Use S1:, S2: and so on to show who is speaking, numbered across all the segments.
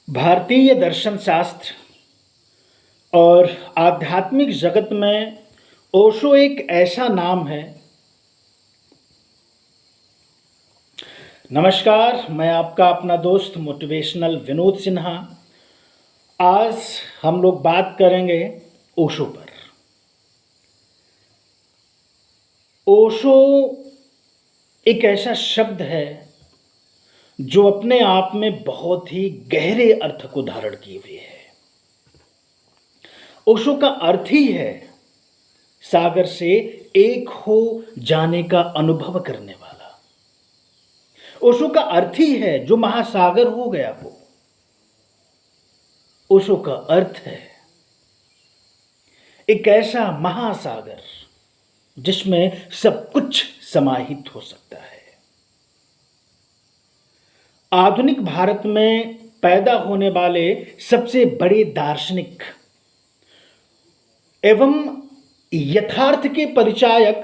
S1: भारतीय दर्शन शास्त्र और आध्यात्मिक जगत में ओशो एक ऐसा नाम है। नमस्कार, मैं आपका अपना दोस्त मोटिवेशनल विनोद सिन्हा। आज हम लोग बात करेंगे ओशो पर। ओशो एक ऐसा शब्द है जो अपने आप में बहुत ही गहरे अर्थ को धारण किए हुए है। ओशो का अर्थ ही है सागर से एक हो जाने का अनुभव करने वाला। ओशो का अर्थ ही है जो महासागर हो गया हो। ओशो का अर्थ है एक ऐसा महासागर जिसमें सब कुछ समाहित हो सकता है। आधुनिक भारत में पैदा होने वाले सबसे बड़े दार्शनिक एवं यथार्थ के परिचायक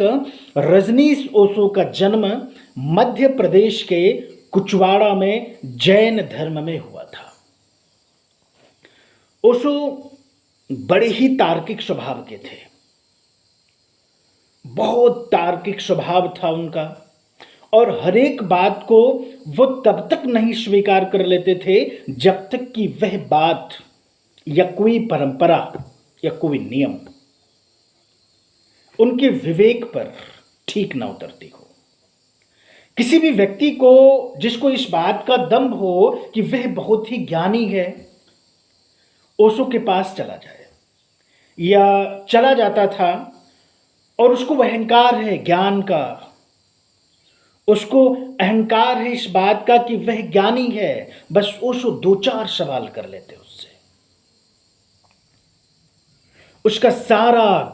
S1: रजनीश ओशो का जन्म मध्य प्रदेश के कुचवाड़ा में जैन धर्म में हुआ था। ओशो बड़े ही तार्किक स्वभाव के थे। बहुत तार्किक स्वभाव था उनका और हर एक बात को वो तब तक नहीं स्वीकार कर लेते थे जब तक कि वह बात या कोई परंपरा या कोई नियम उनके विवेक पर ठीक ना उतरती हो। किसी भी व्यक्ति को जिसको इस बात का दंभ हो कि वह बहुत ही ज्ञानी है, ओशो के पास चला जाए या चला जाता था और उसको अहंकार है ज्ञान का, उसको अहंकार है इस बात का कि वह ज्ञानी है, बस ओशो दो चार सवाल कर लेते उससे। उसका सारा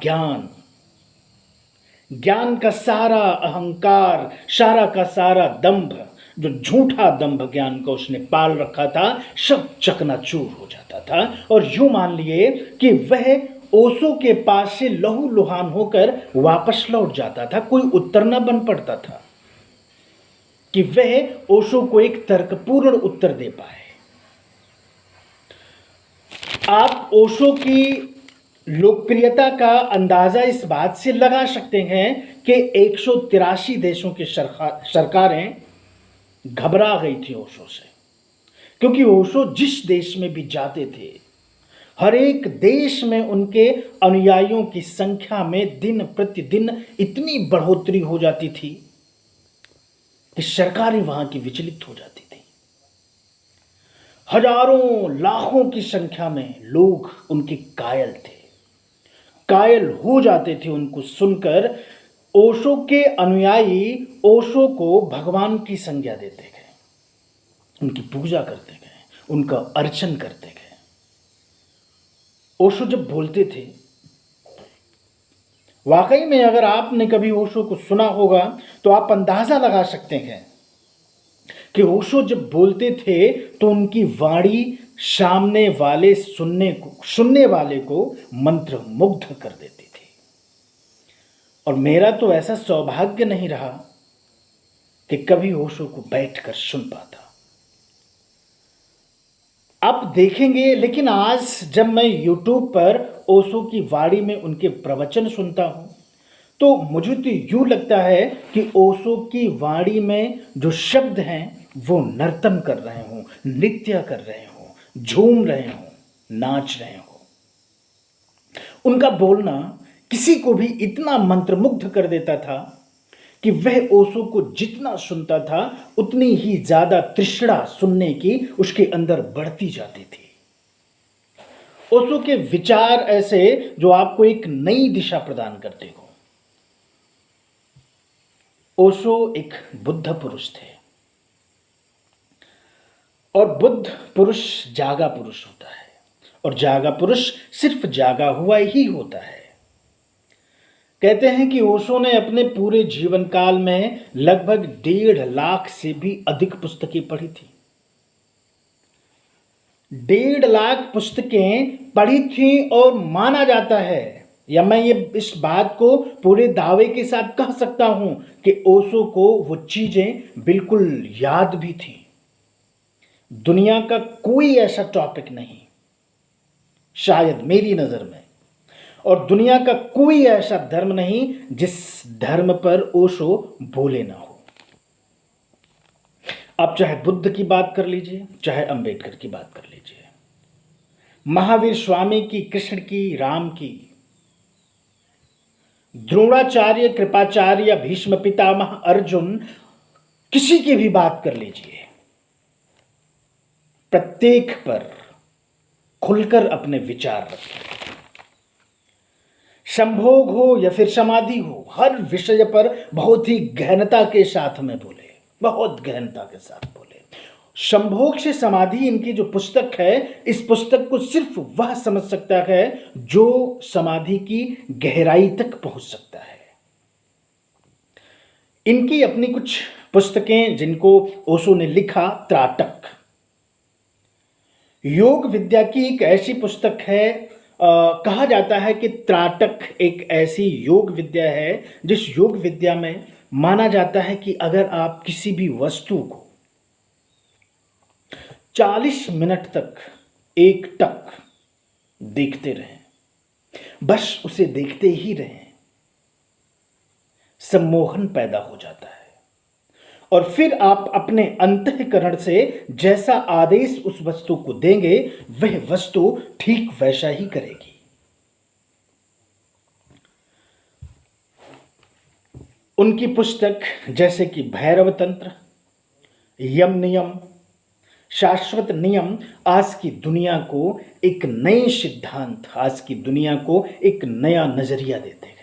S1: ज्ञान का सारा अहंकार, सारा का सारा दंभ, जो झूठा दंभ ज्ञान का उसने पाल रखा था, सब चकनाचूर हो जाता था। और यूं मान लिए कि वह ओशो के पास से लहू लुहान होकर वापस लौट जाता था। कोई उत्तर न बन पड़ता था कि वह ओशो को एक तर्कपूर्ण उत्तर दे पाए। आप ओशो की लोकप्रियता का अंदाजा इस बात से लगा सकते हैं कि 183 देशों की सरकारें घबरा गई थी ओशो से, क्योंकि ओशो जिस देश में भी जाते थे हर एक देश में उनके अनुयायियों की संख्या में दिन प्रतिदिन इतनी बढ़ोतरी हो जाती थी कि सरकारें वहां की विचलित हो जाती थी। हजारों लाखों की संख्या में लोग उनके कायल थे, कायल हो जाते थे उनको सुनकर। ओशो के अनुयायी ओशो को भगवान की संज्ञा देते गए, उनकी पूजा करते गए, उनका अर्चन करते गए। ओशो जब बोलते थे, वाकई में अगर आपने कभी ओशो को सुना होगा तो आप अंदाजा लगा सकते हैं कि ओशो जब बोलते थे तो उनकी वाणी सामने वाले सुनने वाले को मंत्र मुग्ध कर देती थी। और मेरा तो ऐसा सौभाग्य नहीं रहा कि कभी ओशो को बैठकर सुन पाता। आप देखेंगे, लेकिन आज जब मैं YouTube पर ओशो की वाणी में उनके प्रवचन सुनता हूं तो मुझे तो यूं लगता है कि ओशो की वाणी में जो शब्द हैं वो नर्तन कर रहे हों, नृत्य कर रहे हों, झूम रहे हों, नाच रहे हों। उनका बोलना किसी को भी इतना मंत्रमुग्ध कर देता था कि वह ओशो को जितना सुनता था उतनी ही ज्यादा तृष्णा सुनने की उसके अंदर बढ़ती जाती थी। ओशो के विचार ऐसे जो आपको एक नई दिशा प्रदान करते हो। ओशो एक बुद्ध पुरुष थे और बुद्ध पुरुष जागा पुरुष होता है और जागा पुरुष सिर्फ जागा हुआ ही होता है। कहते हैं कि ओशो ने अपने पूरे जीवन काल में लगभग 1.5 लाख से भी अधिक पुस्तकें पढ़ी थी। 1.5 लाख पुस्तकें पढ़ी थी और माना जाता है, या मैं ये इस बात को पूरे दावे के साथ कह सकता हूं कि ओशो को वो चीजें बिल्कुल याद भी थी। दुनिया का कोई ऐसा टॉपिक नहीं, शायद मेरी नज़र में, और दुनिया का कोई ऐसा धर्म नहीं जिस धर्म पर ओशो बोले ना हो। आप चाहे बुद्ध की बात कर लीजिए, चाहे अंबेडकर की बात कर लीजिए, महावीर स्वामी की, कृष्ण की, राम की, द्रोणाचार्य, कृपाचार्य, भीष्म पितामह, अर्जुन, किसी की भी बात कर लीजिए, प्रत्येक पर खुलकर अपने विचार रखें। संभोग हो या फिर समाधि हो, हर विषय पर बहुत ही गहनता के साथ में बोले, बहुत गहनता के साथ बोले। संभोग से समाधि इनकी जो पुस्तक है, इस पुस्तक को सिर्फ वह समझ सकता है जो समाधि की गहराई तक पहुंच सकता है। इनकी अपनी कुछ पुस्तकें जिनको ओशो ने लिखा, त्राटक योग विद्या की एक ऐसी पुस्तक है। कहा जाता है कि त्राटक एक ऐसी योग विद्या है जिस योग विद्या में माना जाता है कि अगर आप किसी भी वस्तु को 40 मिनट तक एकटक देखते रहें, बस उसे देखते ही रहें, सम्मोहन पैदा हो जाता है और फिर आप अपने अंतःकरण से जैसा आदेश उस वस्तु को देंगे, वह वस्तु ठीक वैसा ही करेगी। उनकी पुस्तक जैसे कि भैरव तंत्र, यम नियम, शाश्वत नियम आज की दुनिया को एक नए सिद्धांत, आज की दुनिया को एक नया नजरिया देते हैं।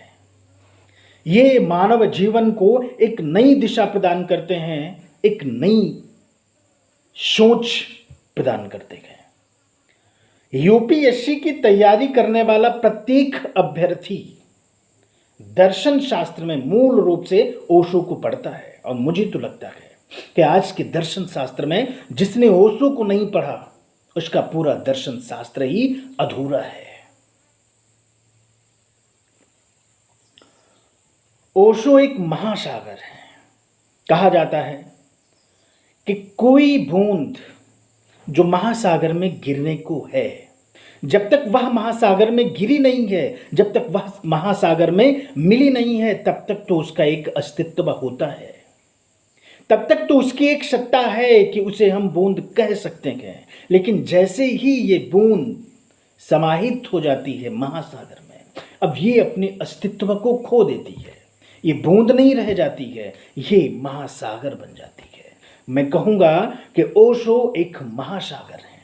S1: ये मानव जीवन को एक नई दिशा प्रदान करते हैं, एक नई सोच प्रदान करते हैं। यूपीएससी की तैयारी करने वाला प्रत्येक अभ्यर्थी दर्शन शास्त्र में मूल रूप से ओशो को पढ़ता है, और मुझे तो लगता है कि आज के दर्शन शास्त्र में जिसने ओशो को नहीं पढ़ा, उसका पूरा दर्शन शास्त्र ही अधूरा है। ओशो एक महासागर है। कहा जाता है कि कोई बूंद जो महासागर में गिरने को है, जब तक वह महासागर में गिरी नहीं है, जब तक वह महासागर में मिली नहीं है, तब तक तो उसका एक अस्तित्व होता है, तब तक तो उसकी एक सत्ता है कि उसे हम बूंद कह सकते हैं। लेकिन जैसे ही ये बूंद समाहित हो जाती है महासागर में, अब ये अपने अस्तित्व को खो देती है। ये बूंद नहीं रह जाती है, ये महासागर बन जाती है। मैं कहूँगा कि ओशो एक महासागर है,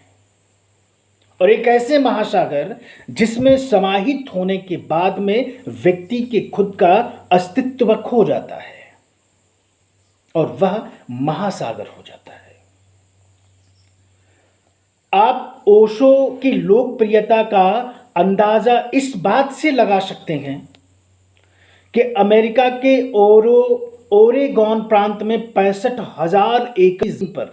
S1: और एक ऐसे महासागर जिसमें समाहित होने के बाद में व्यक्ति के खुद का अस्तित्व खो जाता है और वह महासागर हो जाता है। आप ओशो की लोकप्रियता का अंदाजा इस बात से लगा सकते हैं कि अमेरिका के ओरेगॉन प्रांत में 65,000 एकड़ पर